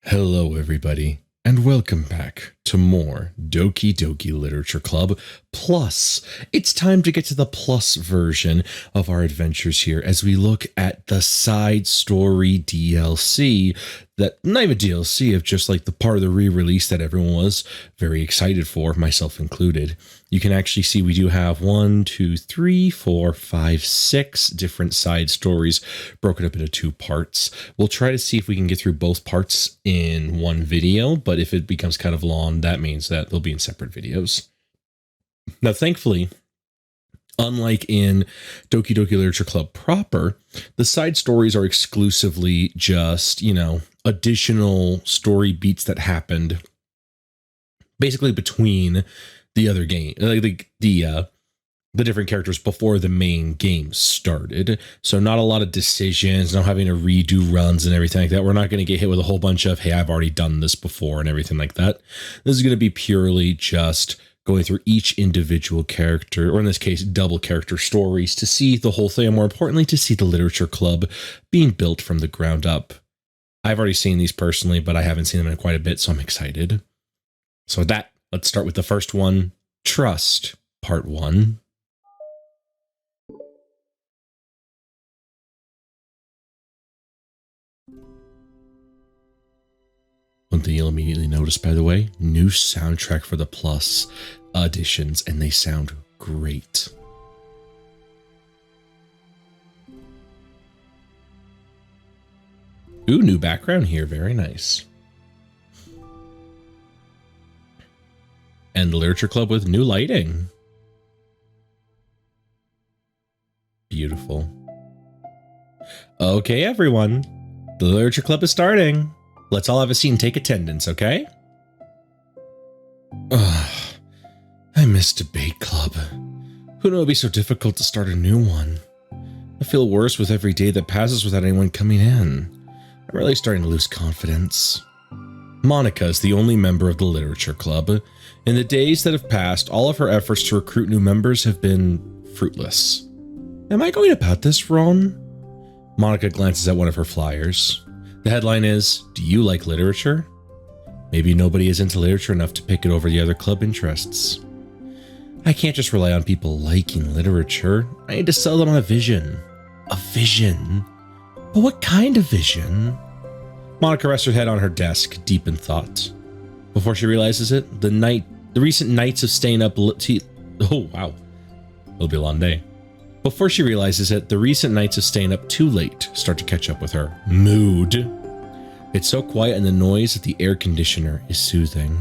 Hello, everybody, and welcome back to more Doki Doki Literature Club Plus. It's time to get to the plus version of our adventures here as we look at the side story DLC that, not even DLC, of just like the part of the re-release that everyone was very excited for, myself included. You can actually see we do have 6 different side stories broken up into 2 parts. We'll try to see if we can get through both parts in one video, but if it becomes kind of long, that means that they'll be in separate videos. Now, thankfully, unlike in Doki Doki Literature Club proper, the side stories are exclusively just, additional story beats that happened basically between the other game, like the different characters before the main game started. So not a lot of decisions, not having to redo runs and everything like that. We're not going to get hit with a whole bunch of, hey, I've already done this before and everything like that. This is going to be purely just going through each individual character, or in this case, double character stories, to see the whole thing, and more importantly, to see the literature club being built from the ground up. I've already seen these personally, but I haven't seen them in quite a bit, so I'm excited. So with that, let's start with the first one, Trust, Part 1. One thing you'll immediately notice, by the way, new soundtrack for the Plus editions, and they sound great. Ooh, new background here, very nice. And the Literature Club with new lighting. Beautiful. Okay, everyone. The Literature Club is starting. Let's all have a seat and take attendance, okay? Ugh, I miss Debate Club. Who knew it would be so difficult to start a new one? I feel worse with every day that passes without anyone coming in. I'm really starting to lose confidence. Monica is the only member of the Literature Club. In the days that have passed, all of her efforts to recruit new members have been fruitless. Am I going about this wrong? Monica glances at one of her flyers. The headline is, "Do you like literature?" Maybe nobody is into literature enough to pick it over the other club interests. I can't just rely on people liking literature. I need to sell them on a vision. A vision? But what kind of vision? Monica rests her head on her desk, deep in thought. Before she realizes it, the recent nights of staying up oh wow, it'll be a long day. Before she realizes it, the recent nights of staying up too late start to catch up with her mood. It's so quiet in the noise that the air conditioner is soothing.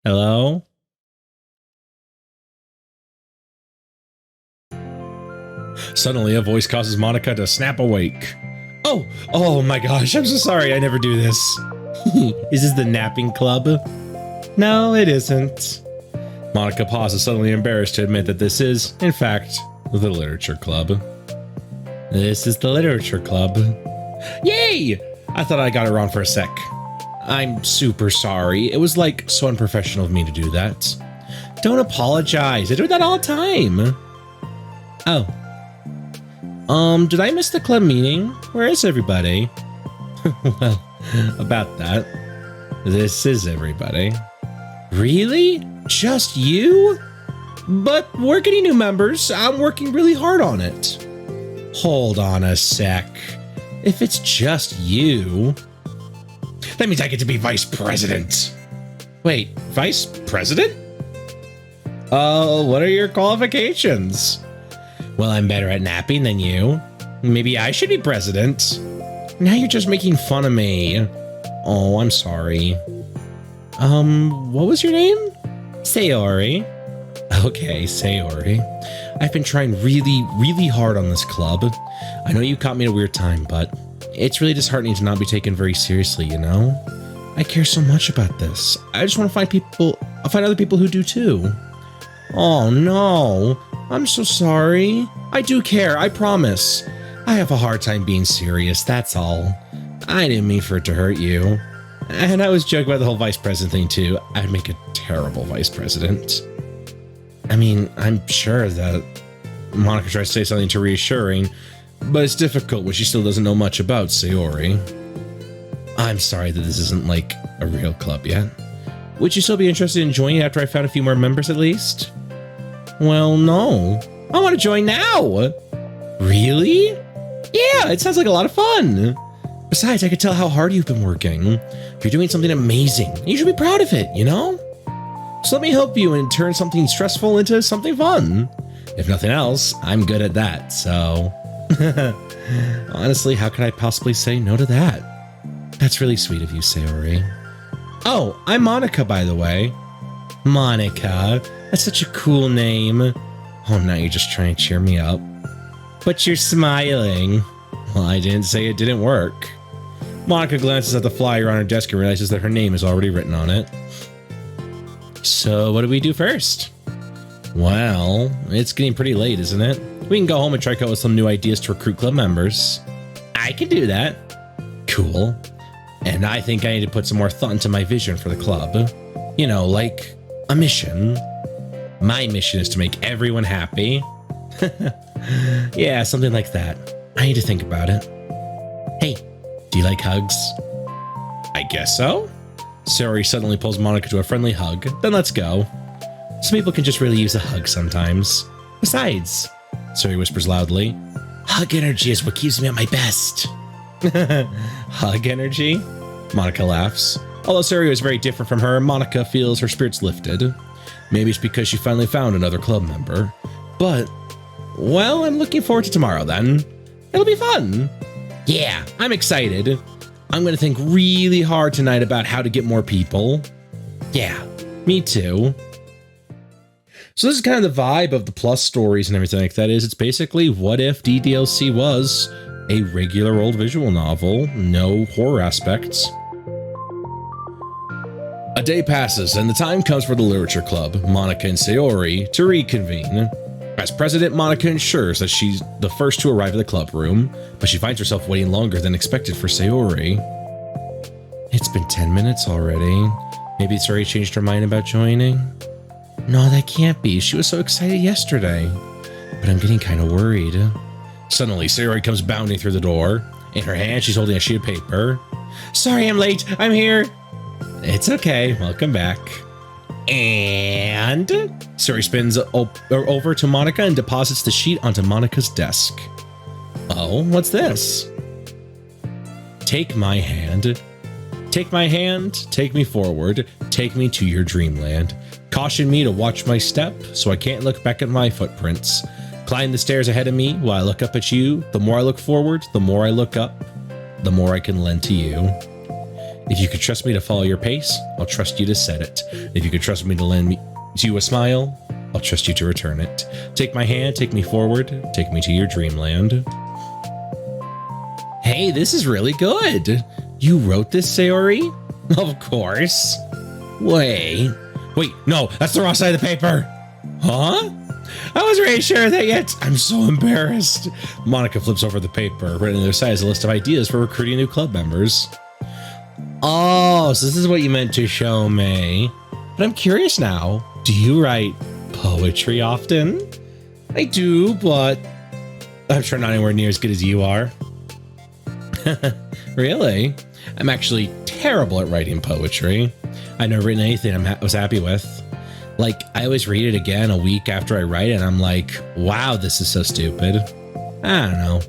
Hello? Suddenly, a voice causes Monica to snap awake. Oh my gosh, I'm so sorry, I never do this. Is this the napping club? No, it isn't. Monica pauses, suddenly embarrassed to admit that this is, in fact, the Literature Club. This is the Literature Club. Yay! I thought I got it wrong for a sec. I'm super sorry. It was like so unprofessional of me to do that. Don't apologize. I do that all the time. Oh. Did I miss the club meeting? Where is everybody? Well, about that. This is everybody. Really? Just you? But we're getting new members. I'm working really hard on it. Hold on a sec. If it's just you, that means I get to be vice president. Wait, vice president? What are your qualifications? Well, I'm better at napping than you. Maybe I should be president. Now you're just making fun of me. Oh, I'm sorry. What was your name? Sayori. Okay, Sayori. I've been trying really hard on this club. I know you caught me at a weird time, but it's really disheartening to not be taken very seriously, you know? I care so much about this. I just want to find other people who do too. Oh no, I'm so sorry. I do care, I promise. I have a hard time being serious, that's all. I didn't mean for it to hurt you. And I was joking about the whole vice president thing too. I'd make a terrible vice president. I mean, I'm sure that Monica tries to say something to reassuring, but it's difficult when she still doesn't know much about Sayori. I'm sorry that this isn't like a real club yet. Would you still be interested in joining after I found a few more members at least? Well, no. I want to join now. Really? Yeah, it sounds like a lot of fun. Besides, I could tell how hard you've been working. You're doing something amazing. You should be proud of it, you know? So let me help you and turn something stressful into something fun. If nothing else, I'm good at that, so... Honestly, how could I possibly say no to that? That's really sweet of you, Sayori. Oh, I'm Monica, by the way. Monica. That's such a cool name. Oh, now you're just trying to cheer me up. But you're smiling. Well, I didn't say it didn't work. Monica glances at the flyer on her desk and realizes that her name is already written on it. So, what do we do first? Well, it's getting pretty late, isn't it? We can go home and try out with some new ideas to recruit club members. I can do that. Cool. And I think I need to put some more thought into my vision for the club. You know, like a mission. My mission is to make everyone happy. Yeah, something like that. I need to think about it. Hey, do you like hugs? I guess so. Sayori suddenly pulls Monica to a friendly hug. Then let's go. Some people can just really use a hug sometimes. Besides, Sayori whispers loudly, hug energy is what keeps me at my best. Hug energy? Monica laughs. Although Sayori is very different from her, Monica feels her spirits lifted. Maybe it's because she finally found another club member. But, well, I'm looking forward to tomorrow then. It'll be fun. Yeah, I'm excited. I'm going to think really hard tonight about how to get more people. Yeah, me too. So this is kind of the vibe of the Plus stories and everything like that. It's basically what if DDLC was a regular old visual novel, no horror aspects. A day passes and the time comes for the Literature Club, Monica and Sayori, to reconvene. As president, Monica ensures that she's the first to arrive at the club room, but she finds herself waiting longer than expected for Sayori. It's been 10 minutes already. Maybe Sayori changed her mind about joining? No, that can't be. She was so excited yesterday. But I'm getting kind of worried. Suddenly, Sayori comes bounding through the door. In her hand, she's holding a sheet of paper. Sorry, I'm late. I'm here. It's okay. Welcome back. And Sayori spins over to Monica and deposits the sheet onto Monica's desk. Oh, what's this? Take my hand. Take my hand. Take me forward. Take me to your dreamland. Caution me to watch my step so I can't look back at my footprints. Climb the stairs ahead of me while I look up at you. The more I look forward, the more I look up, the more I can lend to you. If you could trust me to follow your pace, I'll trust you to set it. If you could trust me to lend you a smile, I'll trust you to return it. Take my hand, take me forward, take me to your dreamland. Hey, this is really good. You wrote this, Sayori? Of course. Wait, no, that's the wrong side of the paper. Huh? I wasn't really sure of that yet. I'm so embarrassed. Monica flips over the paper. Written on the other side is a list of ideas for recruiting new club members. Oh, so this is what you meant to show me. But I'm curious now. Do you write poetry often? I do, but I'm sure not anywhere near as good as you are. Really? I'm actually terrible at writing poetry. I've never written anything I was happy with. Like, I always read it again a week after I write it, and I'm like, wow, this is so stupid. I don't know.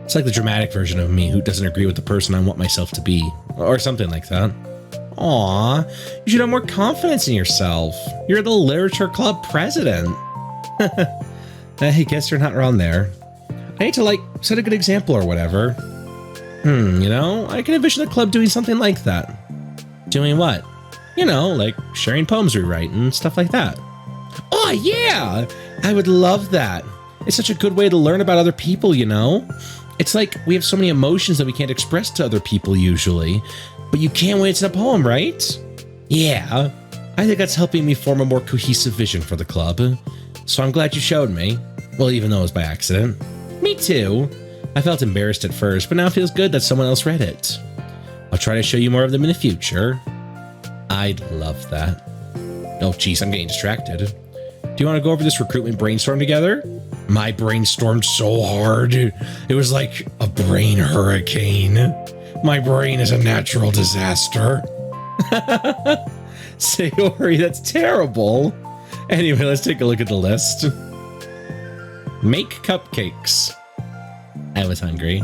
It's like the dramatic version of me who doesn't agree with the person I want myself to be, or something like that. Aw, you should have more confidence in yourself. You're the Literature Club president. I guess you're not wrong there. I need to, like, set a good example or whatever. You know, I can envision the club doing something like that. Doing what? You know, like sharing poems we write and stuff like that. Oh, yeah! I would love that. It's such a good way to learn about other people, you know? It's like we have so many emotions that we can't express to other people usually, but you can't when it's in a poem, right? Yeah, I think that's helping me form a more cohesive vision for the club. So I'm glad you showed me. Well, even though it was by accident. Me too. I felt embarrassed at first, but now it feels good that someone else read it. I'll try to show you more of them in the future. I'd love that. Oh, geez, I'm getting distracted. Do you want to go over this recruitment brainstorm together? My brain stormed so hard. It was like a brain hurricane. My brain is a natural disaster. Sayori, that's terrible. Anyway, let's take a look at the list. Make cupcakes. I was hungry.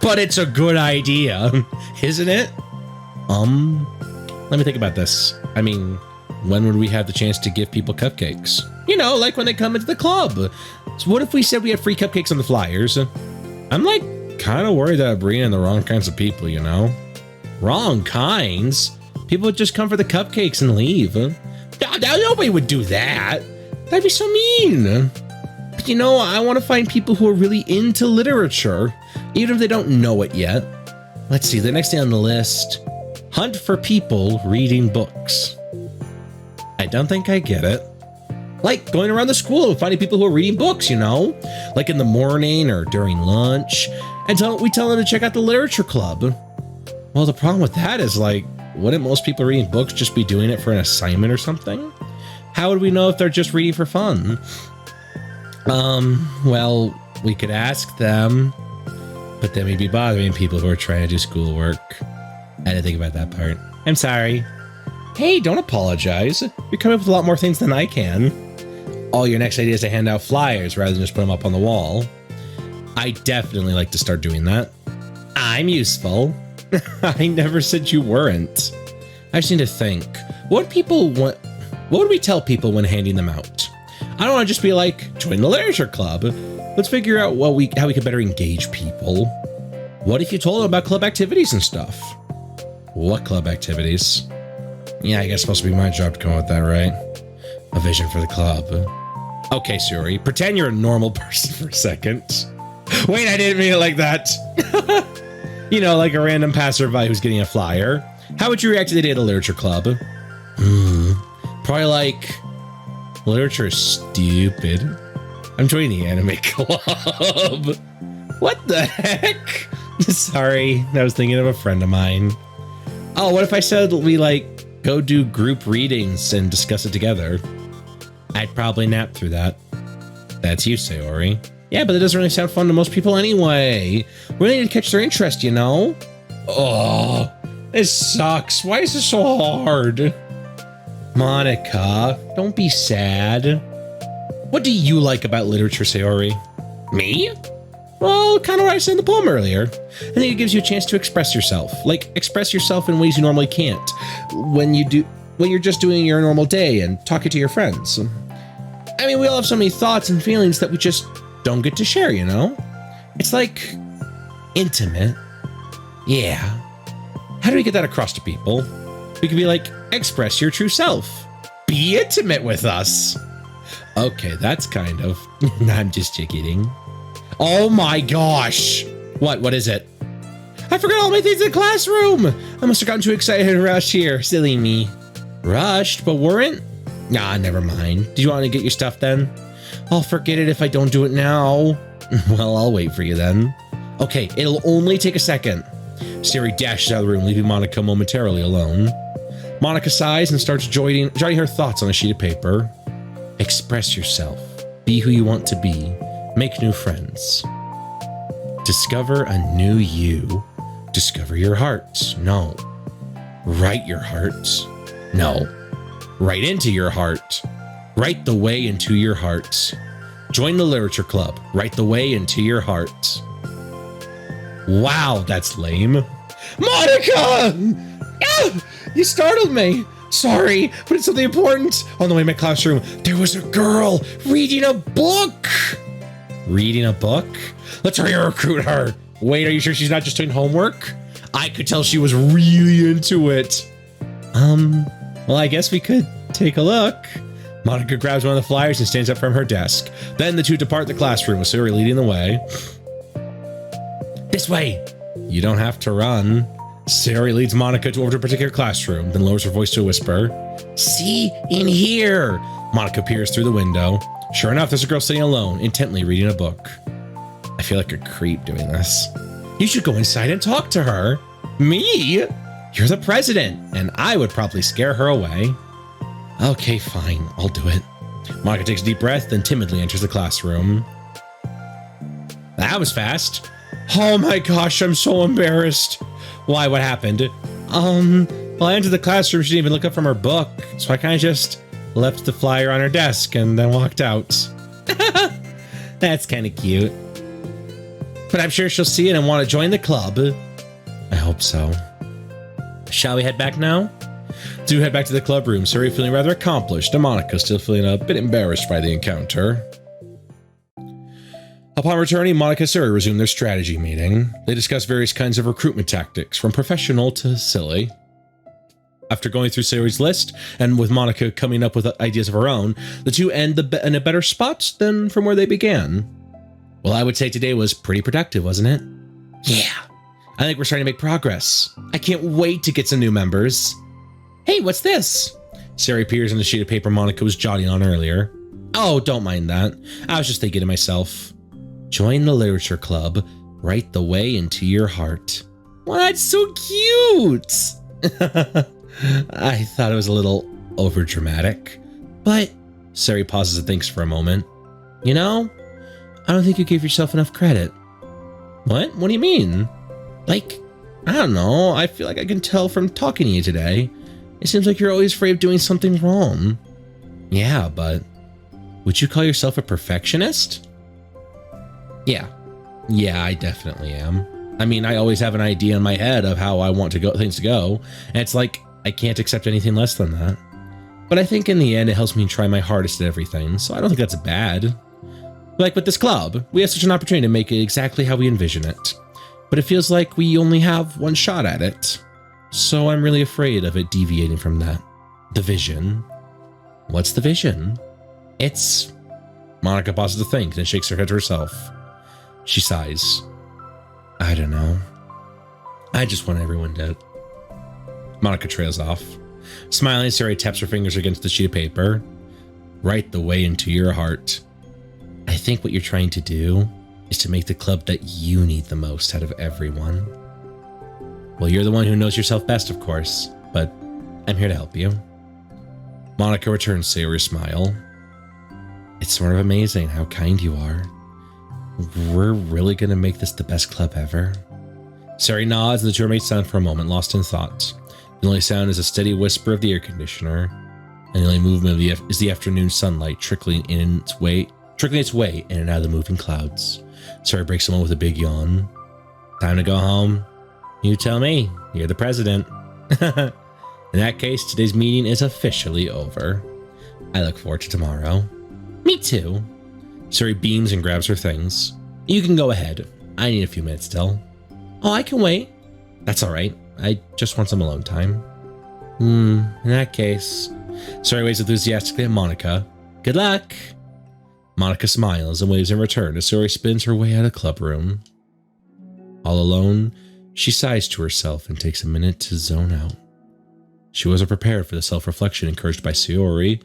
But it's a good idea, isn't it? Let me think about this. I mean, when would we have the chance to give people cupcakes? You know, like when they come into the club. So what if we said we had free cupcakes on the flyers? I'm like kind of worried that I'm bringing in the wrong kinds of people, you know? Wrong kinds? People would just come for the cupcakes and leave. Nobody would do that. That'd be so mean. But you know, I want to find people who are really into literature, even if they don't know it yet. Let's see, the next thing on the list, hunt for people reading books. I don't think I get it. Like going around the school and finding people who are reading books, you know, like in the morning or during lunch, and we tell them to check out the literature club. Well, the problem with that is, like, wouldn't most people reading books just be doing it for an assignment or something? How would we know if they're just reading for fun? Well, we could ask them, but then we'd be bothering people who are trying to do schoolwork. I didn't think about that part. I'm sorry. Hey, don't apologize. You're coming up with a lot more things than I can. Oh, your next idea is to hand out flyers rather than just put them up on the wall. I definitely like to start doing that. I'm useful. I never said you weren't. I just need to think. What would we tell people when handing them out? I don't want to just be like, join the literature club. Let's figure out how we can better engage people. What if you told them about club activities and stuff? What club activities? Yeah, I guess it's supposed to be my job to come up with that, right? A vision for the club. Okay, Sayori, pretend you're a normal person for a second. Wait, I didn't mean it like that. You know, like a random passerby who's getting a flyer. How would you react to the day at a literature club? Probably like, literature is stupid. I'm joining the anime club. What the heck? Sorry, I was thinking of a friend of mine. Oh, what if I said we like go do group readings and discuss it together? I'd probably nap through that. That's you, Sayori. Yeah, but that doesn't really sound fun to most people anyway. We need to catch their interest, you know? Oh, this sucks. Why is this so hard? Monica, don't be sad. What do you like about literature, Sayori? Me? Well, kind of what I said in the poem earlier. I think it gives you a chance to express yourself. Like, express yourself in ways you normally can't. When you're just doing your normal day and talking to your friends. I mean, we all have so many thoughts and feelings that we just don't get to share, you know? It's like intimate. Yeah. How do we get that across to people? We could be like, express your true self. Be intimate with us. Okay, that's kind of... I'm just kidding. Oh my gosh. What is it? I forgot all my things in the classroom. I must have gotten too excited and rushed here. Silly me. Rushed, but weren't? Nah, never mind. Did you want to get your stuff then? I'll forget it if I don't do it now. Well, I'll wait for you then. Okay, it'll only take a second. Siri dashes out of the room, leaving Monica momentarily alone. Monica sighs and starts jotting her thoughts on a sheet of paper. Express yourself. Be who you want to be. Make new friends. Discover a new you. Discover your heart. No. Write your heart. No. Write into your heart. Write the way into your heart. Join the literature club. Write the way into your heart. Wow, that's lame. Monica! Ah, you startled me. Sorry, but it's something important. On the way to my classroom, there was a girl reading a book. Reading a book? Let's hurry and recruit her. Wait, are you sure she's not just doing homework? I could tell she was really into it. Well, I guess we could take a look. Monica grabs one of the flyers and stands up from her desk. Then the two depart the classroom with Suri leading the way. This way. You don't have to run. Suri leads Monica over to a particular classroom, then lowers her voice to a whisper. See? In here. Monica peers through the window. Sure enough, there's a girl sitting alone, intently reading a book. I feel like a creep doing this. You should go inside and talk to her. Me? You're the president, and I would probably scare her away. Okay, fine, I'll do it. Monica takes a deep breath, then timidly enters the classroom. That was fast. Oh my gosh, I'm so embarrassed. Why? What happened? Well, I entered the classroom. She didn't even look up from her book. So I kind of just left the flyer on her desk and then walked out. That's kind of cute. But I'm sure she'll see it and want to join the club. I hope so. Shall we head back now? Do head back to the club room. Suri feeling rather accomplished, and Monica still feeling a bit embarrassed by the encounter. Upon returning, Monica and Suri resumed their strategy meeting. They discussed various kinds of recruitment tactics, from professional to silly. After going through Suri's list, and with Monica coming up with ideas of her own, the two end in a better spot than from where they began. Well, I would say today was pretty productive, wasn't it? Yeah. I think we're starting to make progress. I can't wait to get some new members. Hey, what's this? Suri peers on the sheet of paper Monica was jotting on earlier. Oh, don't mind that. I was just thinking to myself. Join the literature club right the way into your heart. Well, that's so cute. I thought it was a little overdramatic, but Suri pauses and thinks for a moment. You know, I don't think you give yourself enough credit. What? What do you mean? Like, I don't know. I feel like I can tell from talking to you today. It seems like you're always afraid of doing something wrong. Yeah, but would you call yourself a perfectionist? Yeah, I definitely am. I mean, I always have an idea in my head of how I want things to go, and it's like I can't accept anything less than that. But I think in the end, it helps me try my hardest at everything, so I don't think that's bad. Like with this club, we have such an opportunity to make it exactly how we envision it, but it feels like we only have one shot at it. So I'm really afraid of it deviating from that. The vision. What's the vision? It's... Monica pauses to think, then shakes her head to herself. She sighs. I don't know. I just want everyone dead. Monica trails off. Smiling, Suri taps her fingers against the sheet of paper. Right the way into your heart. I think what you're trying to do is to make the club that you need the most out of everyone. Well, you're the one who knows yourself best, of course, but I'm here to help you. Monica returns Suri's smile. It's sort of amazing how kind you are. We're really going to make this the best club ever. Suri nods and the two remain silent for a moment, lost in thought. The only sound is a steady whisper of the air conditioner, and the only movement is the afternoon sunlight trickling its way in and out of the moving clouds. Suri breaks the moment with a big yawn. Time to go home. You tell me. You're the president. In that case, today's meeting is officially over. I look forward to tomorrow. Me too. Suri beams and grabs her things. You can go ahead. I need a few minutes still. Oh, I can wait. That's all right. I just want some alone time. In that case... Suri waves enthusiastically at Monica. Good luck. Monica smiles and waves in return as Suri spins her way out of the club room. All alone, she sighs to herself and takes a minute to zone out. She wasn't prepared for the self-reflection encouraged by Suri,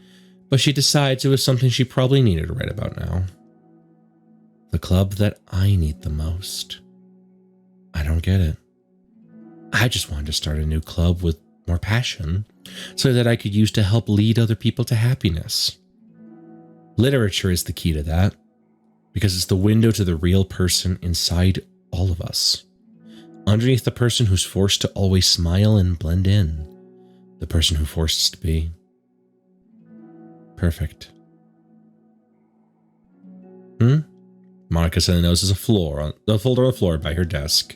but she decides it was something she probably needed to write about now. The club that I need the most. I don't get it. I just wanted to start a new club with more passion, so that I could use to help lead other people to happiness. Literature is the key to that, because it's the window to the real person inside all of us. Underneath the person who's forced to always smile and blend in, the person who forces to be perfect. Monica suddenly notices a folder on the floor by her desk.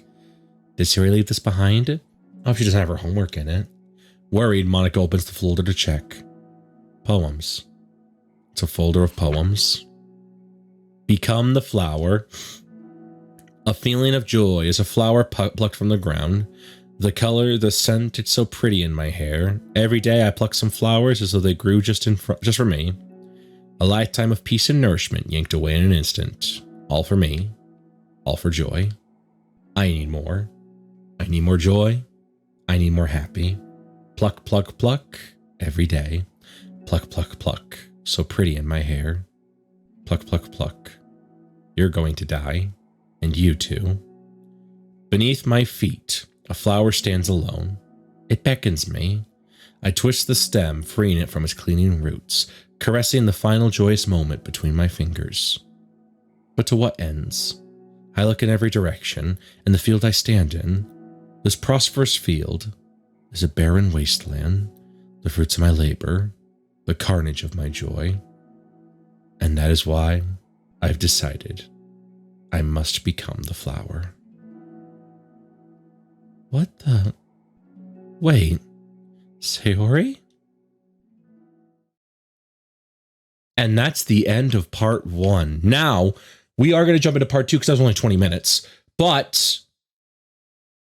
Did Suri leave this behind? Oh, she doesn't have her homework in it. Worried, Monica opens the folder to check. Poems. It's a folder of poems. Become the flower. A feeling of joy is a flower plucked from the ground. The color, the scent, it's so pretty in my hair. Every day I pluck some flowers as though they grew just for me. A lifetime of peace and nourishment yanked away in an instant. All for me. All for joy. I need more. I need more joy. I need more happy. Pluck, pluck, pluck. Every day. Pluck, pluck, pluck. So pretty in my hair. Pluck, pluck, pluck. You're going to die. And you too. Beneath my feet, a flower stands alone. It beckons me. I twist the stem, freeing it from its clinging roots, caressing the final joyous moment between my fingers. But to what ends? I look in every direction, and the field I stand in, this prosperous field, is a barren wasteland, the fruits of my labor, the carnage of my joy. And that is why I've decided I must become the flower. What the? Wait, Sayori? And that's the end of part 1. Now, we are going to jump into part 2 because that was only 20 minutes. But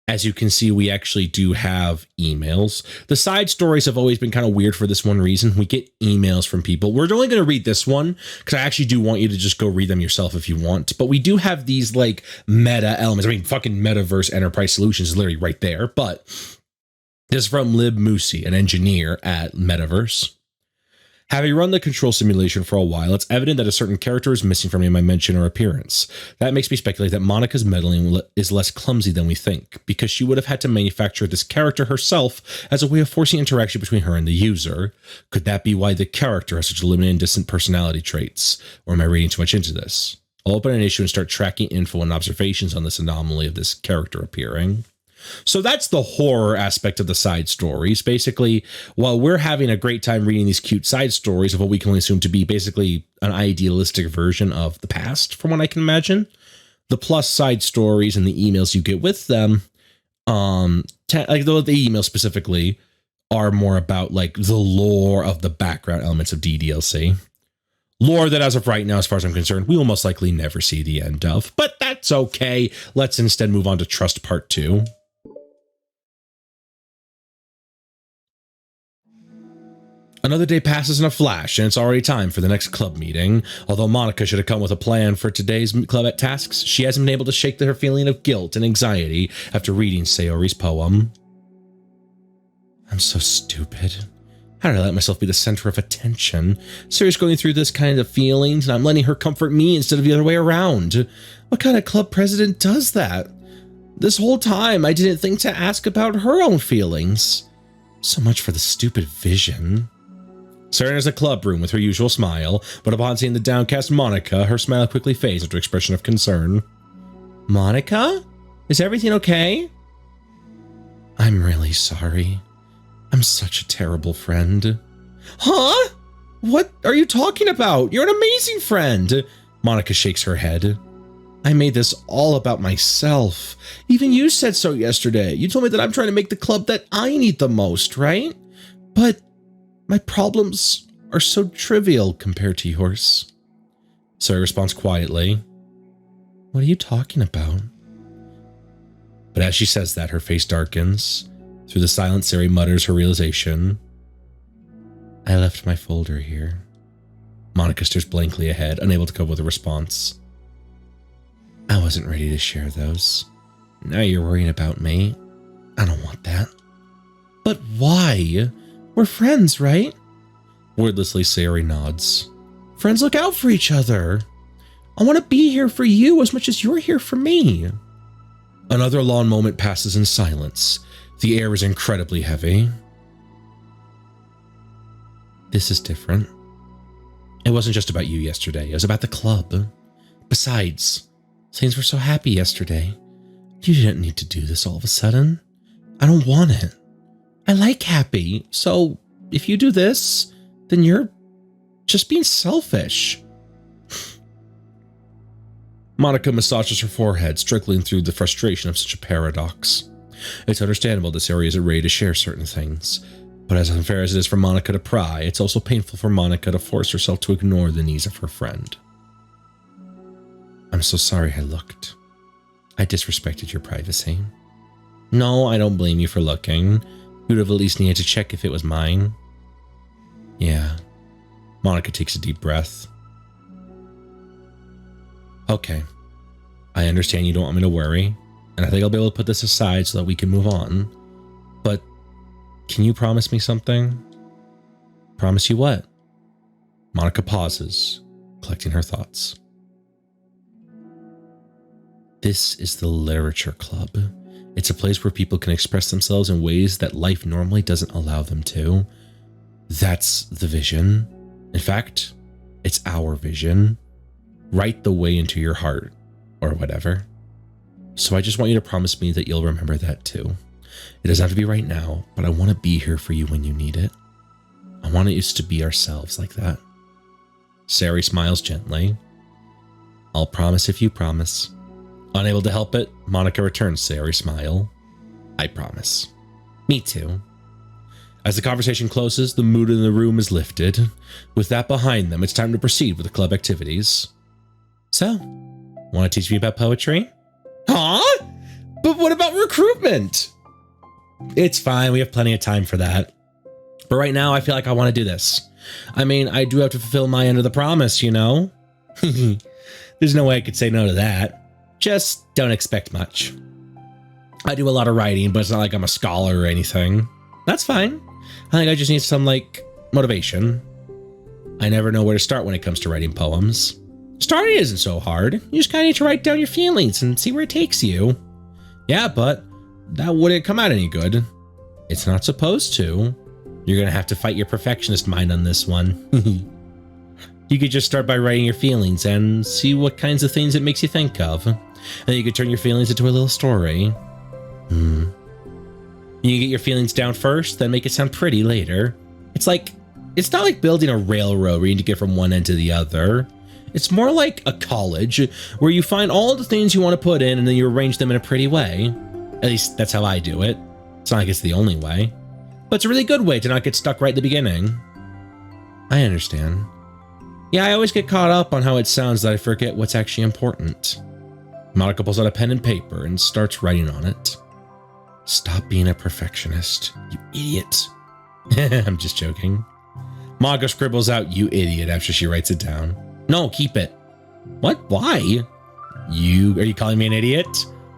as you can see, we actually do have emails. The side stories have always been kind of weird for this one reason. We get emails from people. We're only going to read this one because I actually do want you to just go read them yourself if you want. But we do have these like meta elements. I mean, fucking Metaverse Enterprise Solutions is literally right there. But this is from Lib Musi, an engineer at Metaverse. Having run the control simulation for a while, it's evident that a certain character is missing from any of my mention or appearance. That makes me speculate that Monika's meddling is less clumsy than we think, because she would have had to manufacture this character herself as a way of forcing interaction between her and the user. Could that be why the character has such limited and distant personality traits? Or am I reading too much into this? I'll open an issue and start tracking info and observations on this anomaly of this character appearing. So that's the horror aspect of the side stories. Basically, while we're having a great time reading these cute side stories of what we can only assume to be basically an idealistic version of the past, from what I can imagine, the plus side stories and the emails you get with them, like the emails specifically, are more about like the lore of the background elements of DDLC. Lore that, as of right now, as far as I'm concerned, we will most likely never see the end of. But that's okay. Let's instead move on to Trust Part 2. Another day passes in a flash, and it's already time for the next club meeting. Although Monika should have come with a plan for today's club at tasks, she hasn't been able to shake her feeling of guilt and anxiety after reading Sayori's poem. I'm so stupid. How did I let myself be the center of attention? Sayori's going through this kind of feelings, and I'm letting her comfort me instead of the other way around. What kind of club president does that? This whole time, I didn't think to ask about her own feelings. So much for the stupid vision. Sayori enters the club room with her usual smile, but upon seeing the downcast Monika, her smile quickly fades into an expression of concern. Monika? Is everything okay? I'm really sorry. I'm such a terrible friend. Huh? What are you talking about? You're an amazing friend. Monika shakes her head. I made this all about myself. Even you said so yesterday. You told me that I'm trying to make the club that I need the most, right? But my problems are so trivial compared to yours. Sayori responds quietly. What are you talking about? But as she says that, her face darkens. Through the silence, Sayori mutters her realization. I left my folder here. Monika stares blankly ahead, unable to come up with a response. I wasn't ready to share those. Now you're worrying about me. I don't want that. But why? We're friends, right? Wordlessly, Sayori nods. Friends look out for each other. I want to be here for you as much as you're here for me. Another long moment passes in silence. The air is incredibly heavy. This is different. It wasn't just about you yesterday. It was about the club. Besides, things were so happy yesterday. You didn't need to do this all of a sudden. I don't want it. I like happy, so if you do this, then you're just being selfish. Monika massages her forehead, struggling through the frustration of such a paradox. It's understandable this area isn't ready to share certain things, but as unfair as it is for Monika to pry, it's also painful for Monika to force herself to ignore the needs of her friend. I'm so sorry I looked. I disrespected your privacy. No, I don't blame you for looking. You would have at least needed to check if it was mine. Yeah. Monika takes a deep breath. Okay. I understand you don't want me to worry, and I think I'll be able to put this aside so that we can move on. But can you promise me something? Promise you what? Monika pauses, collecting her thoughts. This is the Literature Club. It's a place where people can express themselves in ways that life normally doesn't allow them to. That's the vision. In fact, it's our vision. Write the way into your heart, or whatever. So I just want you to promise me that you'll remember that too. It doesn't have to be right now, but I want to be here for you when you need it. I want us to be ourselves like that. Sayori smiles gently. I'll promise if you promise. Unable to help it, Monica returns Sayori's smile. I promise. Me too. As the conversation closes, the mood in the room is lifted. With that behind them, it's time to proceed with the club activities. So, want to teach me about poetry? Huh? But what about recruitment? It's fine, we have plenty of time for that. But right now, I feel like I want to do this. I mean, I do have to fulfill my end of the promise, you know? There's no way I could say no to that. Just don't expect much. I do a lot of writing, but it's not like I'm a scholar or anything. That's fine. I think I just need some, motivation. I never know where to start when it comes to writing poems. Starting isn't so hard. You just kind of need to write down your feelings and see where it takes you. Yeah, but that wouldn't come out any good. It's not supposed to. You're going to have to fight your perfectionist mind on this one. You could just start by writing your feelings and see what kinds of things it makes you think of. And then you could turn your feelings into a little story. You get your feelings down first, then make it sound pretty later. It's not like building a railroad where you need to get from one end to the other. It's more like a college where you find all the things you want to put in and then you arrange them in a pretty way. At least that's how I do it. It's not like it's the only way. But it's a really good way to not get stuck right at the beginning. I understand. Yeah, I always get caught up on how it sounds that I forget what's actually important. Monica pulls out a pen and paper and starts writing on it. Stop being a perfectionist, you idiot. I'm just joking. Monica scribbles out, you idiot, after she writes it down. No, keep it. What? Why? Are you calling me an idiot?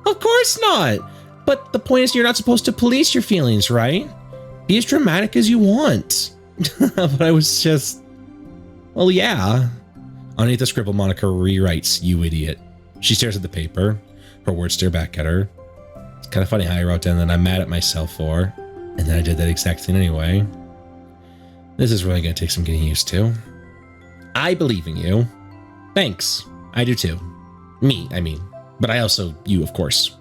Of course not. But the point is you're not supposed to police your feelings, right? Be as dramatic as you want. But I was just... Well, yeah. Underneath the scribble, Monica rewrites, you idiot. She stares at the paper. Her words stare back at her. It's kind of funny how I wrote down that I'm mad at myself for, and then I did that exact thing anyway. This is really going to take some getting used to. I believe in you. Thanks. I do too. Me, I mean. But I also, you, of course.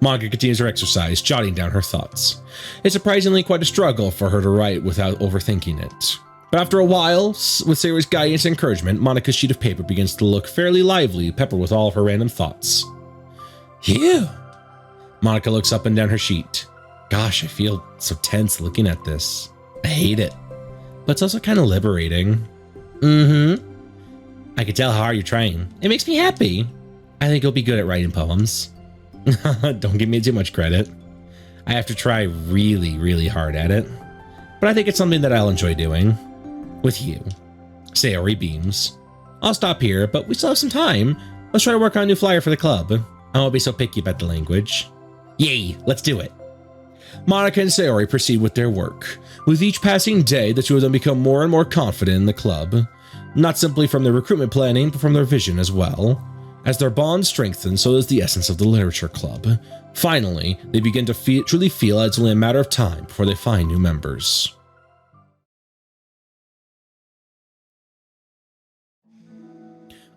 Monica continues her exercise, jotting down her thoughts. It's surprisingly quite a struggle for her to write without overthinking it. But after a while, with Sayori's guidance and encouragement, Monica's sheet of paper begins to look fairly lively, peppered with all of her random thoughts. Phew! Monica looks up and down her sheet. Gosh, I feel so tense looking at this. I hate it. But it's also kind of liberating. I can tell how hard you're trying. It makes me happy. I think you'll be good at writing poems. Don't give me too much credit. I have to try really, really hard at it. But I think it's something that I'll enjoy doing. With you. Sayori beams. I'll stop here, but we still have some time. Let's try to work on a new flyer for the club. I won't be so picky about the language. Yay, let's do it. Monica and Sayori proceed with their work. With each passing day, the two of them become more and more confident in the club. Not simply from their recruitment planning, but from their vision as well. As their bond strengthens, so does the essence of the literature club. Finally, they begin to truly feel it's only a matter of time before they find new members.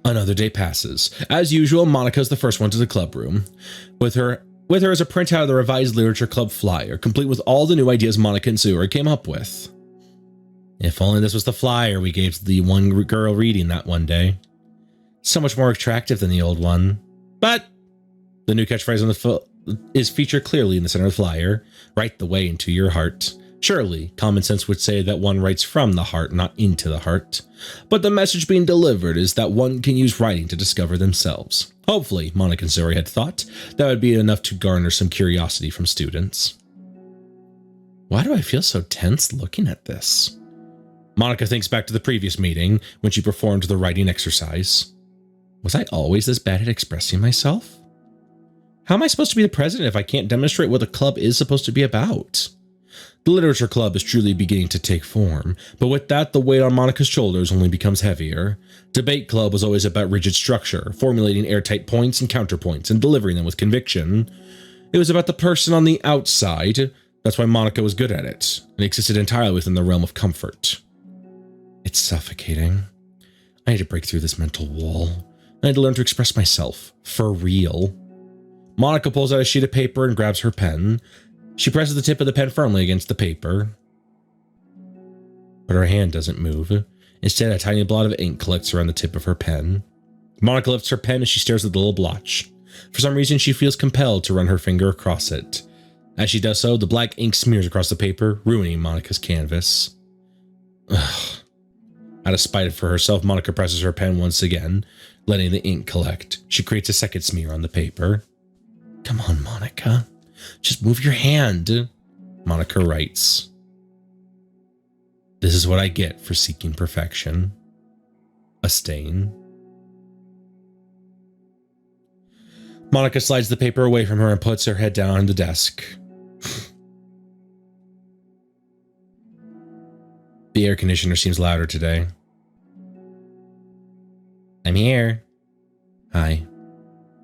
Another day passes. As usual, Monica is the first one to the club room. With her is a printout of the revised literature club flyer, complete with all the new ideas Monica and Sayori came up with. If only this was the flyer we gave to the one girl reading that one day. So much more attractive than the old one. But the new catchphrase on the is featured clearly in the center of the flyer. Write the way into your heart. Surely, common sense would say that one writes from the heart, not into the heart. But the message being delivered is that one can use writing to discover themselves. Hopefully, Monica and Sayori had thought that would be enough to garner some curiosity from students. Why do I feel so tense looking at this? Monica thinks back to the previous meeting when she performed the writing exercise. Was I always this bad at expressing myself? How am I supposed to be the president if I can't demonstrate what the club is supposed to be about? The literature club is truly beginning to take form, but with that, the weight on Monica's shoulders only becomes heavier. Debate club was always about rigid structure, formulating airtight points and counterpoints, and delivering them with conviction. It was about the person on the outside. That's why Monica was good at it, and existed entirely within the realm of comfort. It's suffocating. I need to break through this mental wall. I had to learn to express myself. For real. Monica pulls out a sheet of paper and grabs her pen. She presses the tip of the pen firmly against the paper. But her hand doesn't move. Instead, a tiny blot of ink collects around the tip of her pen. Monica lifts her pen as she stares at the little blotch. For some reason, she feels compelled to run her finger across it. As she does so, the black ink smears across the paper, ruining Monica's canvas. Ugh. Out of spite for herself, Monica presses her pen once again, letting the ink collect. She creates a second smear on the paper. Come on, Monica. Just move your hand. Monica writes. This is what I get for seeking perfection. A stain. Monica slides the paper away from her and puts her head down on the desk. The air conditioner seems louder today. I'm here. Hi.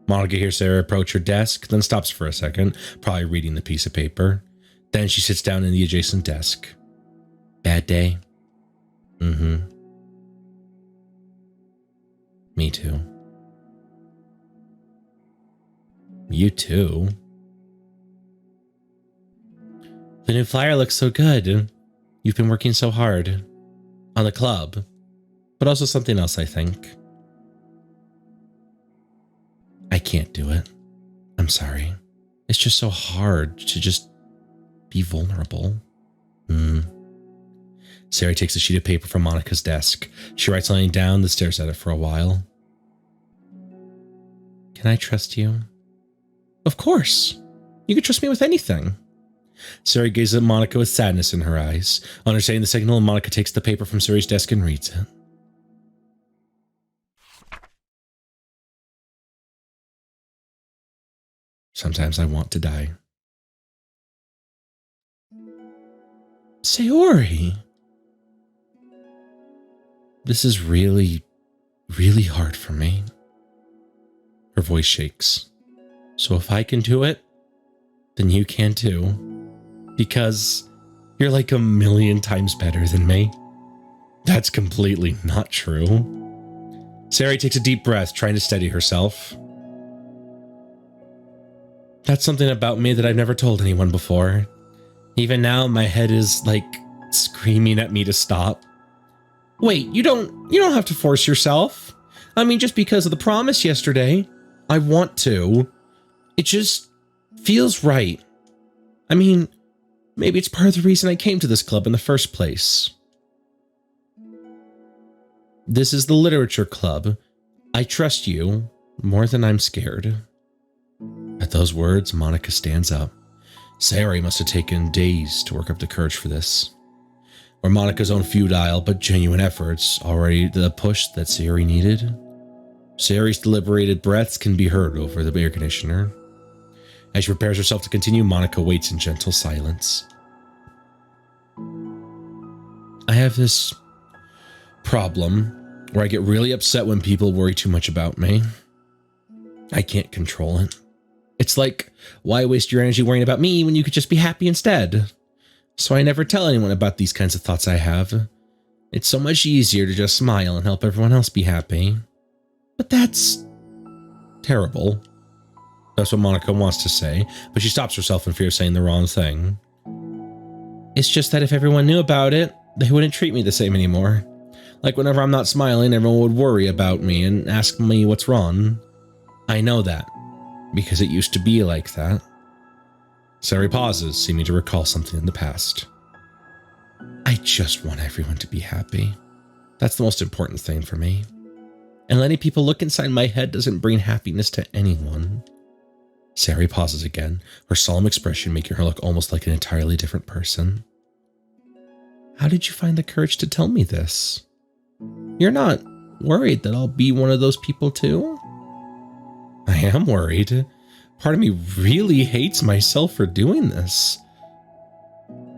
Monica hears Sarah approach her desk, then stops for a second, probably reading the piece of paper. Then she sits down in the adjacent desk. Bad day? Mm-hmm. Me too. You too. The new flyer looks so good. You've been working so hard. On the club. But also something else, I think. I can't do it. I'm sorry. It's just so hard to just be vulnerable. Sarah takes a sheet of paper from Monica's desk. She writes something down, then stares at it for a while. Can I trust you? Of course. You can trust me with anything. Sarah gazes at Monica with sadness in her eyes. Understanding the signal, Monica takes the paper from Sarah's desk and reads it. Sometimes I want to die. Sayori! This is really, really hard for me. Her voice shakes. So if I can do it, then you can too. Because you're like a million times better than me. That's completely not true. Sarah takes a deep breath, trying to steady herself. That's something about me that I've never told anyone before. Even now, my head is like screaming at me to stop. Wait, you don't have to force yourself. I mean, just because of the promise yesterday, I want to. It just feels right. I mean, maybe it's part of the reason I came to this club in the first place. This is the literature club. I trust you more than I'm scared. At those words, Monica stands up. Sayori must have taken days to work up the courage for this. Or Monica's own futile but genuine efforts already the push that Sayori needed. Sayori's deliberated breaths can be heard over the air conditioner. As she prepares herself to continue, Monica waits in gentle silence. I have this problem where I get really upset when people worry too much about me. I can't control it. It's like, why waste your energy worrying about me when you could just be happy instead? So I never tell anyone about these kinds of thoughts I have. It's so much easier to just smile and help everyone else be happy. But that's terrible. That's what Monica wants to say, but she stops herself in fear of saying the wrong thing. It's just that if everyone knew about it, they wouldn't treat me the same anymore. Like whenever I'm not smiling, everyone would worry about me and ask me what's wrong. I know that, because it used to be like that. Sayori pauses, seeming to recall something in the past. I just want everyone to be happy. That's the most important thing for me. And letting people look inside my head doesn't bring happiness to anyone. Sayori pauses again, her solemn expression making her look almost like an entirely different person. How did you find the courage to tell me this? You're not worried that I'll be one of those people too? I am worried. Part of me really hates myself for doing this.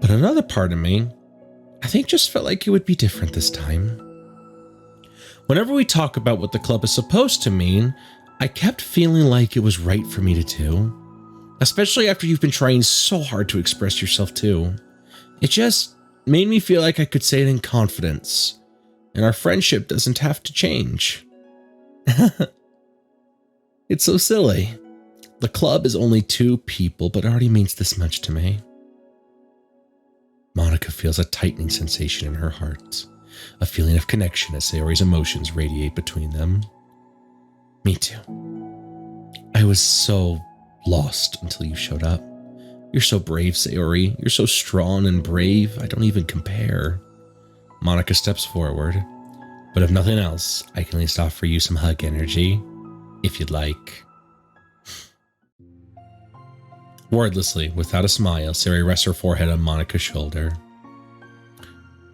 But another part of me, I think, just felt like it would be different this time. Whenever we talk about what the club is supposed to mean, I kept feeling like it was right for me to do. Especially after you've been trying so hard to express yourself too. It just made me feel like I could say it in confidence. And our friendship doesn't have to change. It's so silly. The club is only 2 people, but it already means this much to me. Monica feels a tightening sensation in her heart, a feeling of connection as Sayori's emotions radiate between them. Me too. I was so lost until you showed up. You're so brave, Sayori. You're so strong and brave. I don't even compare. Monica steps forward, but if nothing else, I can at least offer you some hug energy, if you'd like. Wordlessly, without a smile, Sayori rests her forehead on Monica's shoulder.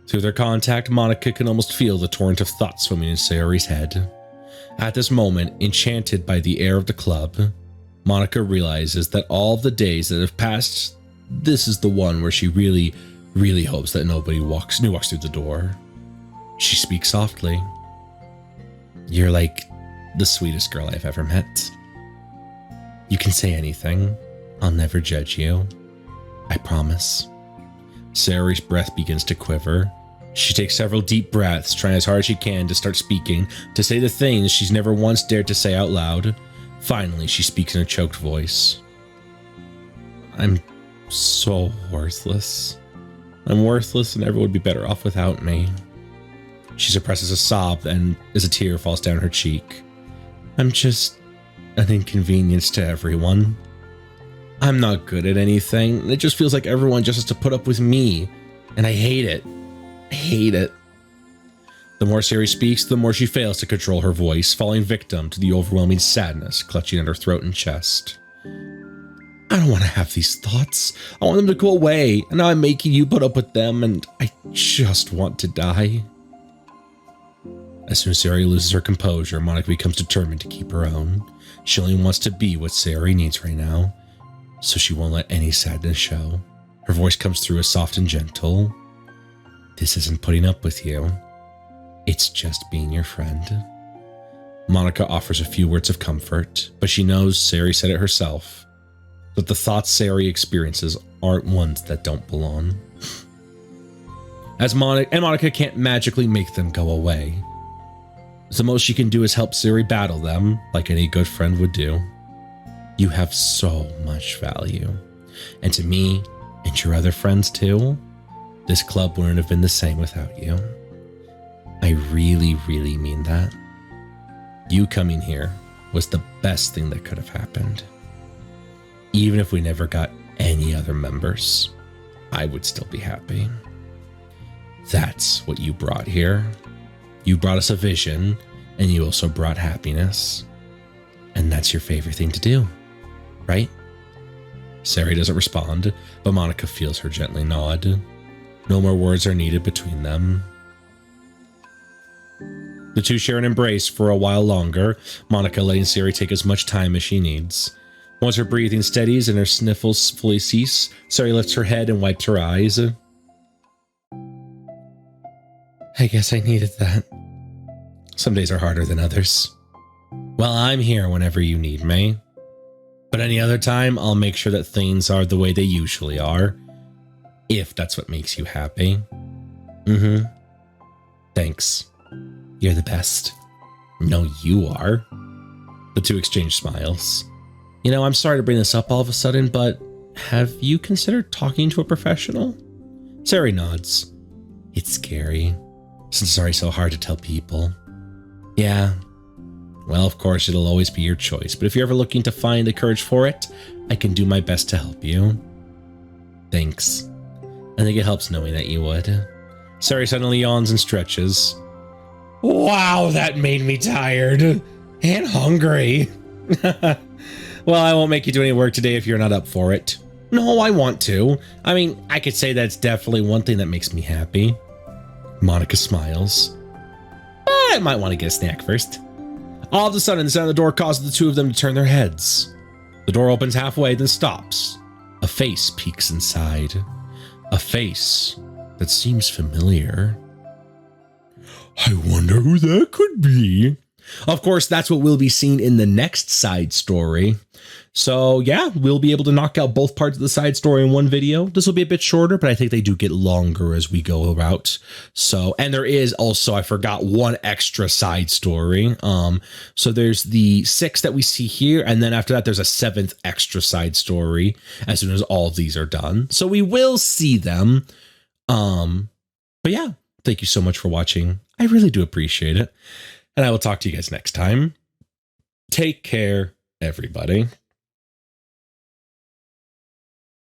Through their contact, Monica can almost feel the torrent of thoughts swimming in Sayori's head. At this moment, enchanted by the air of the club, Monica realizes that all of the days that have passed, this is the one where she really, really hopes that nobody walks through the door. She speaks softly. You're like the sweetest girl I've ever met. You can say anything. I'll never judge you. I promise. Sayori's breath begins to quiver. She takes several deep breaths, trying as hard as she can to start speaking, to say the things she's never once dared to say out loud. Finally, she speaks in a choked voice. I'm so worthless. I'm worthless and everyone would be better off without me. She suppresses a sob and as a tear falls down her cheek. I'm just an inconvenience to everyone. I'm not good at anything. It just feels like everyone just has to put up with me. And I hate it. I hate it. The more Sayori speaks, the more she fails to control her voice, falling victim to the overwhelming sadness clutching at her throat and chest. I don't want to have these thoughts. I want them to go away. And now I'm making you put up with them, and I just want to die. As soon as Sayori loses her composure, Monica becomes determined to keep her own. She only wants to be what Sayori needs right now, so she won't let any sadness show. Her voice comes through as soft and gentle. This isn't putting up with you. It's just being your friend. Monica offers a few words of comfort, but she knows Sayori said it herself, that the thoughts Sayori experiences aren't ones that don't belong. Monica can't magically make them go away. So the most she can do is help Sayori battle them, like any good friend would do. You have so much value. And to me, and your other friends too, this club wouldn't have been the same without you. I really, really mean that. You coming here was the best thing that could have happened. Even if we never got any other members, I would still be happy. That's what you brought here. You brought us a vision, and you also brought happiness. And that's your favorite thing to do, right? Sayori doesn't respond, but Monica feels her gently nod. No more words are needed between them. The two share an embrace for a while longer, Monica letting Sayori take as much time as she needs. Once her breathing steadies and her sniffles fully cease, Sayori lifts her head and wipes her eyes. I guess I needed that. Some days are harder than others. Well, I'm here whenever you need me. But any other time, I'll make sure that things are the way they usually are. If that's what makes you happy. Thanks. You're the best. No, you are. The two exchange smiles. You know, I'm sorry to bring this up all of a sudden, but have you considered talking to a professional? Sayori nods. It's scary, since it's already so hard to tell people. Yeah. Well, of course, it'll always be your choice, but if you're ever looking to find the courage for it, I can do my best to help you. Thanks. I think it helps knowing that you would. Sayori suddenly yawns and stretches. Wow, that made me tired. And hungry. Well, I won't make you do any work today if you're not up for it. No, I want to. I mean, I could say that's definitely one thing that makes me happy. Monica smiles. I might want to get a snack first. All of a sudden, the sound of the door causes the two of them to turn their heads. The door opens halfway, then stops. A face peeks inside. A face that seems familiar. I wonder who that could be. Of course, that's what will be seen in the next side story. So yeah, we'll be able to knock out both parts of the side story in one video. This will be a bit shorter, but I think they do get longer as we go about. So, and there is also, I forgot, one extra side story. So there's the 6 that we see here, and then after that, there's a 7th extra side story as soon as all of these are done. So we will see them. But yeah, thank you so much for watching. I really do appreciate it. And I will talk to you guys next time. Take care, everybody.